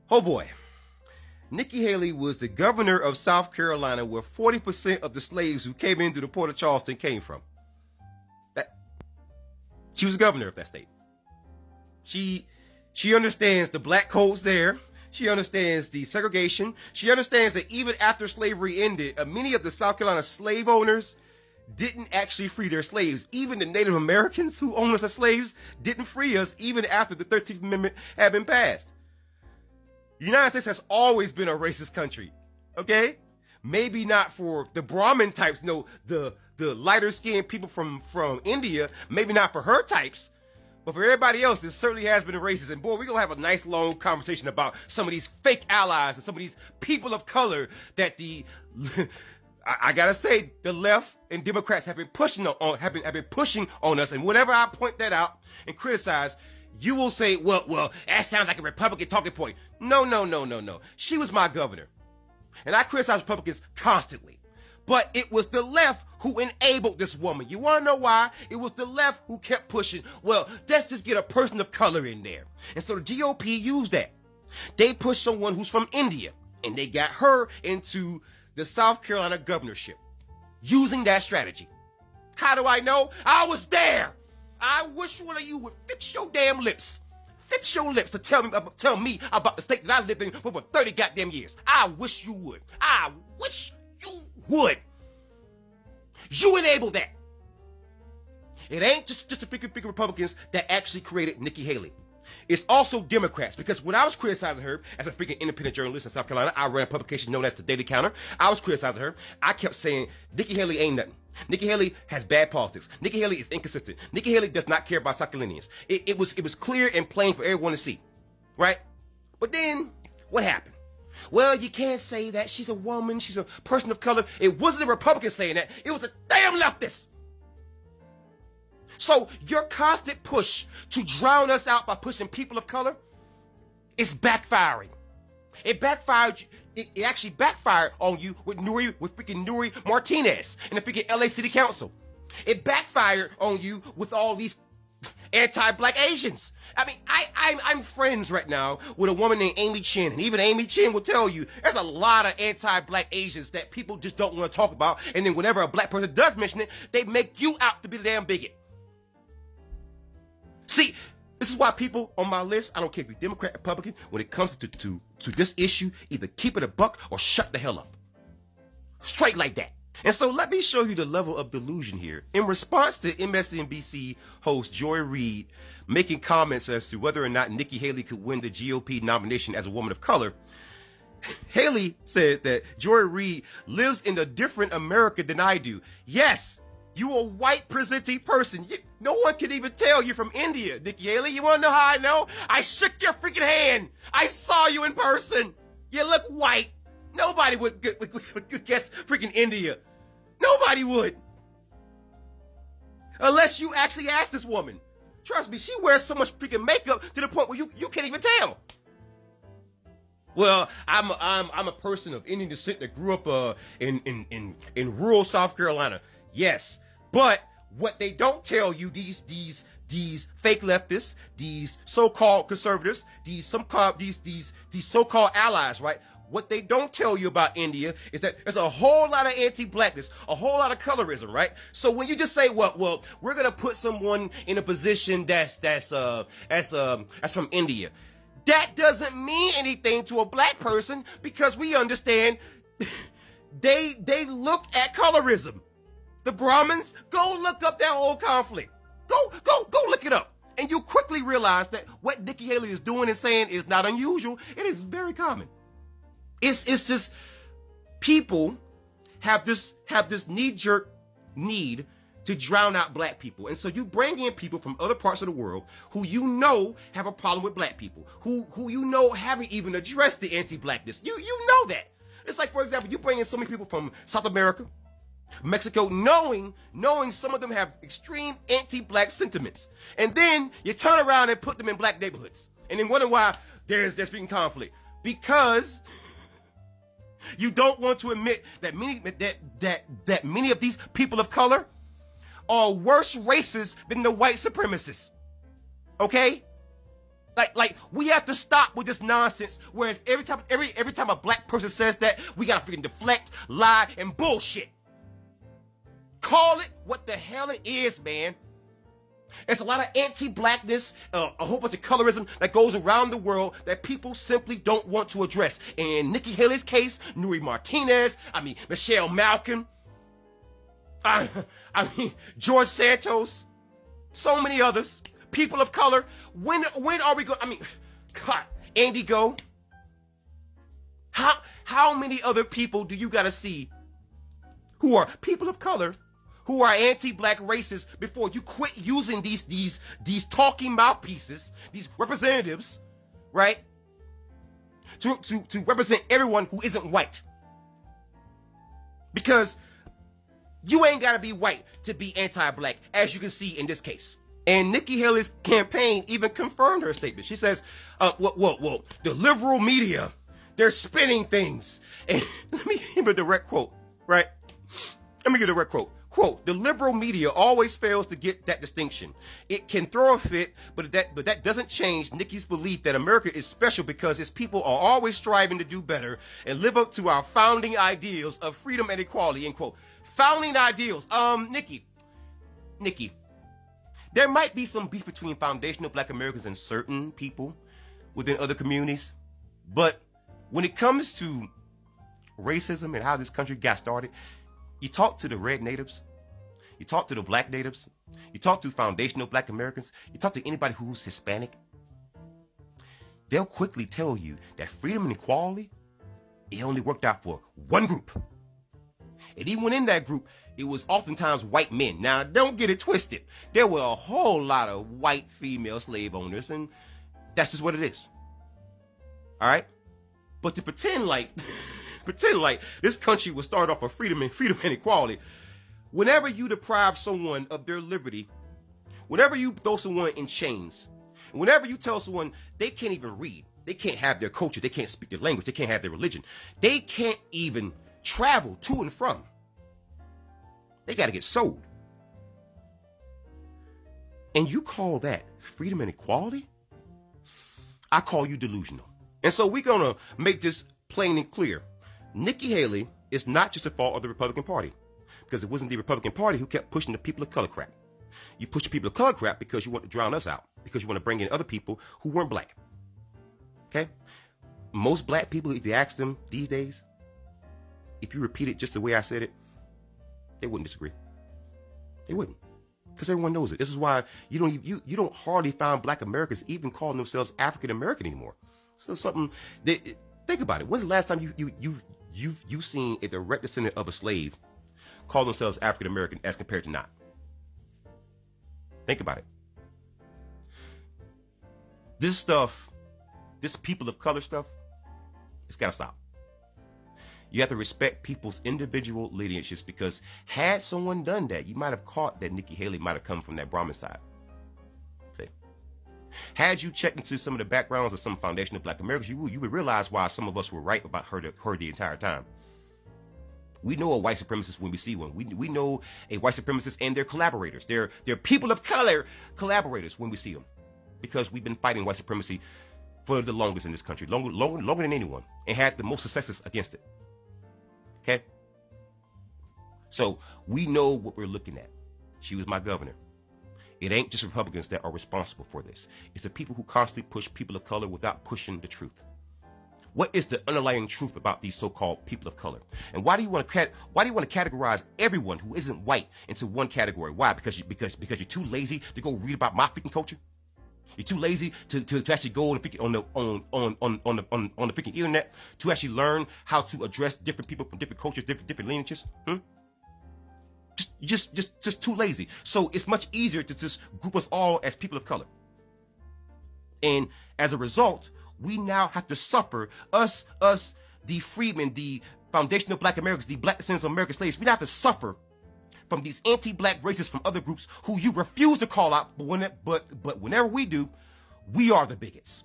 Oh boy. Nikki Haley was the governor of South Carolina, where 40% of the slaves who came in through the port of Charleston came from. She was the governor of that state. She understands the black codes there. She understands the segregation. She understands that even after slavery ended, many of the South Carolina slave owners didn't actually free their slaves. Even the Native Americans who owned us as slaves didn't free us even after the 13th Amendment had been passed. The United States has always been a racist country, okay? Maybe not for the Brahmin types, the lighter skinned people from India, maybe not for her types, but for everybody else, it certainly has been a racist. And boy, we're going to have a nice long conversation about some of these fake allies and some of these people of color that I gotta say, the left and Democrats have been pushing on us. And whenever I point that out and criticize, you will say, well, that sounds like a Republican talking point. No. She was my governor. And I criticize Republicans constantly. But it was the left who enabled this woman. You want to know why? It was the left who kept pushing, well, let's just get a person of color in there. And so the GOP used that. They pushed someone who's from India, and they got her into the South Carolina governorship using that strategy. How do I know? I was there. I wish one of you would fix your damn lips. Fix your lips to tell me about the state that I lived in for over 30 goddamn years. I wish you would. I wish you would. You enable that. It ain't just the freaking Republicans that actually created Nikki Haley. It's also Democrats, because when I was criticizing her as a freaking independent journalist in South Carolina, I ran a publication known as the Daily Counter. I was criticizing her. I kept saying, Nikki Haley ain't nothing. Nikki Haley has bad politics. Nikki Haley is inconsistent. Nikki Haley does not care about South Carolinians. It was clear and plain for everyone to see, right? But then, what happened? Well, you can't say that. She's a woman. She's a person of color. It wasn't a Republican saying that. It was a damn leftist. So your constant push to drown us out by pushing people of color is backfiring. It backfired. It actually backfired on you with freaking Nuri Martinez and the freaking LA City Council. It backfired on you with all these anti-black Asians. I mean, I'm friends right now with a woman named Amy Chin, and even Amy Chin will tell you there's a lot of anti-black Asians that people just don't want to talk about, and then whenever a black person does mention it, they make you out to be the damn bigot. See, this is why people on my list, I don't care if you're Democrat, Republican, when it comes to this issue, either keep it a buck or shut the hell up. Straight like that. And so let me show you the level of delusion here. In response to MSNBC host Joy Reid making comments as to whether or not Nikki Haley could win the GOP nomination as a woman of color, Haley said that Joy Reid lives in a different America than I do. Yes, you a white presenting person. No one can even tell you're from India, Nikki Haley. You want to know how I know? I shook your freaking hand. I saw you in person. You look white. Nobody would guess freaking India. Nobody would. Unless you actually ask this woman. Trust me, she wears so much freaking makeup to the point where you can't even tell. Well, I'm a person of Indian descent that grew up in rural South Carolina. Yes, but what they don't tell you, these fake leftists, these so-called conservatives, these so-called allies, right? What they don't tell you about India is that there's a whole lot of anti-blackness, a whole lot of colorism, right? So when you just say, well, we're gonna put someone in a position that's from India, that doesn't mean anything to a black person, because we understand they look at colorism. The Brahmins, go look up that whole conflict. Go look it up. And you quickly realize that what Nikki Haley is doing and saying is not unusual. It is very common. It's just people have this knee-jerk need to drown out black people. And so you bring in people from other parts of the world who you know have a problem with black people, who you know haven't even addressed the anti-blackness. You know that. It's like, for example, you bring in so many people from South America, Mexico, knowing some of them have extreme anti-black sentiments. And then you turn around and put them in black neighborhoods. And then wonder why there's freaking conflict. Because you don't want to admit that many of these people of color are worse racists than the white supremacists. Okay? Like we have to stop with this nonsense. Whereas every time a black person says that, we gotta freaking deflect, lie, and bullshit. Call it what the hell it is, man. It's a lot of anti-blackness, a whole bunch of colorism that goes around the world that people simply don't want to address. In Nikki Haley's case, Nuri Martinez, Michelle Malkin, George Santos, so many others, people of color. When are we going? God, Andy Go. How many other people do you got to see who are people of color, who are anti-black racists, before you quit using these talking mouthpieces, these representatives, right? To represent everyone who isn't white. Because you ain't gotta be white to be anti-black, as you can see in this case. And Nikki Haley's campaign even confirmed her statement. She says, well, the liberal media, they're spinning things. And let me give a direct quote, right? Let me give a direct quote. Quote, the liberal media always fails to get that distinction. It can throw a fit, but that doesn't change Nikki's belief that America is special because its people are always striving to do better and live up to our founding ideals of freedom and equality, end quote. Founding ideals. Nikki, there might be some beef between foundational black Americans and certain people within other communities, but when it comes to racism and how this country got started, you talk to the red natives, you talk to the black natives, you talk to foundational black Americans, you talk to anybody who's Hispanic, they'll quickly tell you that freedom and equality, it only worked out for one group. And even in that group, it was oftentimes white men. Now, don't get it twisted. There were a whole lot of white female slave owners, and that's just what it is. All right? But to pretend like this country was started off of freedom and equality, whenever you deprive someone of their liberty, whenever you throw someone in chains, whenever you tell someone they can't even read, they can't have their culture, they can't speak their language, they can't have their religion, they can't even travel to and from, they got to get sold. And you call that freedom and equality? I call you delusional. And so we're going to make this plain and clear. Nikki Haley is not just a fault of the Republican Party, because it wasn't the Republican Party who kept pushing the people of color crap. You push the people of color crap because you want to drown us out, because you want to bring in other people who weren't black. Okay? Most black people, if you ask them these days, if you repeat it just the way I said it, they wouldn't disagree. They wouldn't, because everyone knows it. This is why you don't hardly find black Americans even calling themselves African American anymore. So something that, think about it. When's the last time you've seen a direct descendant of a slave call themselves African American as compared to not? Think about it. This stuff, this people of color stuff, it's got to stop. You have to respect people's individual lineages, because had someone done that, you might have caught that Nikki Haley might have come from that Brahmin side. See? Had you checked into some of the backgrounds of some foundational black Americans, you would realize why some of us were right about her the entire time. We know a white supremacist when we see one. We know a white supremacist and their collaborators. They're people of color collaborators when we see them, because we've been fighting white supremacy for the longest in this country, longer than anyone, and had the most successes against it. Okay? So we know what we're looking at. She was my governor. It ain't just Republicans that are responsible for this. It's the people who constantly push people of color without pushing the truth. What is the underlying truth about these so-called people of color? And why do you want to categorize everyone who isn't white into one category? Why? Because you're too lazy to go read about my freaking culture? You're too lazy to actually go on the freaking internet to actually learn how to address different people from different cultures, different lineages. Just too lazy. So it's much easier to just group us all as people of color. And as a result, we now have to suffer, us, the freedmen, the foundational black Americans, the black descendants of American slaves. We now have to suffer from these anti-black racists from other groups who you refuse to call out, but whenever we do, we are the bigots.